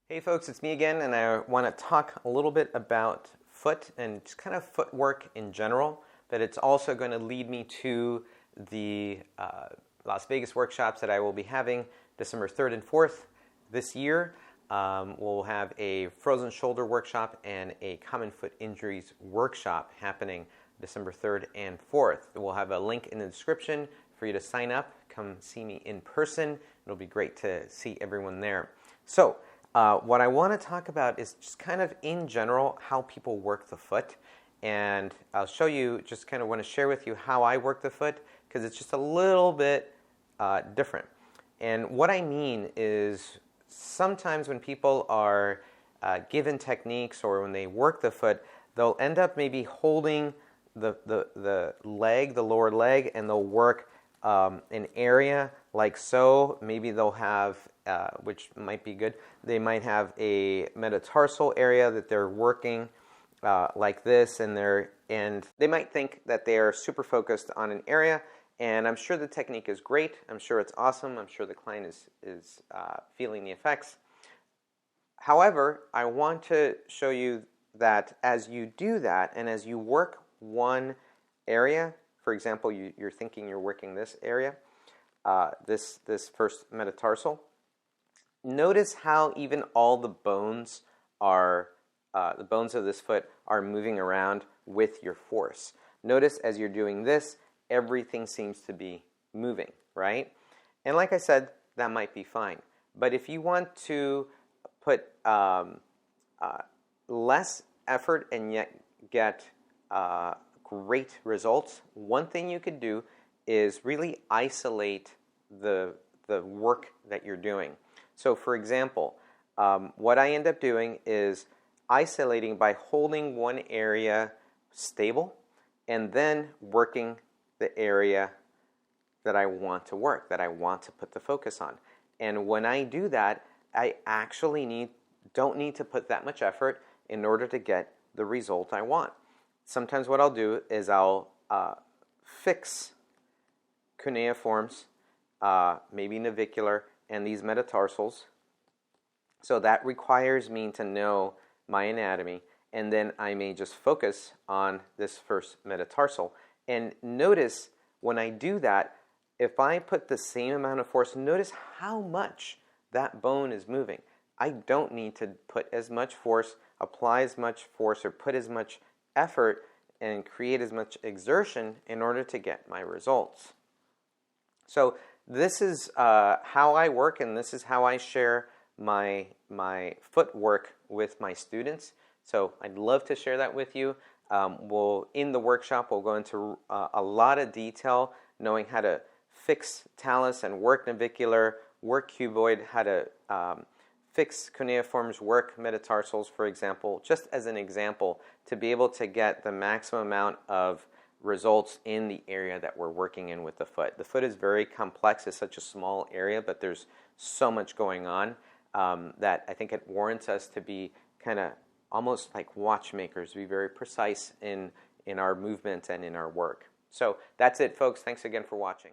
Hey folks, it's me again, and I want to talk a little bit about foot and just kind of footwork in general, but it's also going to lead me to the Las Vegas workshops that I will be having December 3rd and 4th this year. We'll have a frozen shoulder workshop and a common foot injuries workshop happening December 3rd and 4th. We'll have a link in the description for you to sign up. Come see me in person. It'll be great to see everyone there. So, what I want to talk about is just kind of in general how people work the foot, and I'll show you, just kind of want to share with you how I work the foot because it's just a little bit different. And what I mean is sometimes when people are given techniques or when they work the foot, they'll end up maybe holding the leg, the lower leg, and they'll work an area like so. Maybe they'll have, which might be good, they might have a metatarsal area that they're working like this, and they might think that they are super focused on an area, and I'm sure the technique is great. I'm sure it's awesome. I'm sure the client is feeling the effects. However, I want to show you that as you do that and as you work one area, for example, you're thinking you're working this area, this first metatarsal. Notice how even all the bones the bones of this foot are moving around with your force. Notice as you're doing this, everything seems to be moving, right? And like I said, that might be fine. But if you want to put less effort and yet get great results, one thing you could do is really isolate the work that you're doing. So for example, what I end up doing is isolating by holding one area stable and then working the area that I want to work, that I want to put the focus on. And when I do that, I actually don't need to put that much effort in order to get the result I want. Sometimes what I'll do is I'll fix cuneiforms, maybe navicular, and these metatarsals. So that requires me to know my anatomy, and then I may just focus on this first metatarsal. And notice when I do that, if I put the same amount of force, notice how much that bone is moving. I don't need to put as much force, apply as much force, or put as much effort and create as much exertion in order to get my results. So this is how I work, and this is how I share my footwork with my students. So I'd love to share that with you. In the workshop, we'll go into a lot of detail, knowing how to fix talus and work navicular, work cuboid, how to fix cuneiforms, work metatarsals, for example, just as an example, to be able to get the maximum amount of results in the area that we're working in with the foot. The foot is very complex. It's such a small area, but there's so much going on that I think it warrants us to be kind of almost like watchmakers, be very precise in our movement and in our work. So that's it, folks. Thanks again for watching.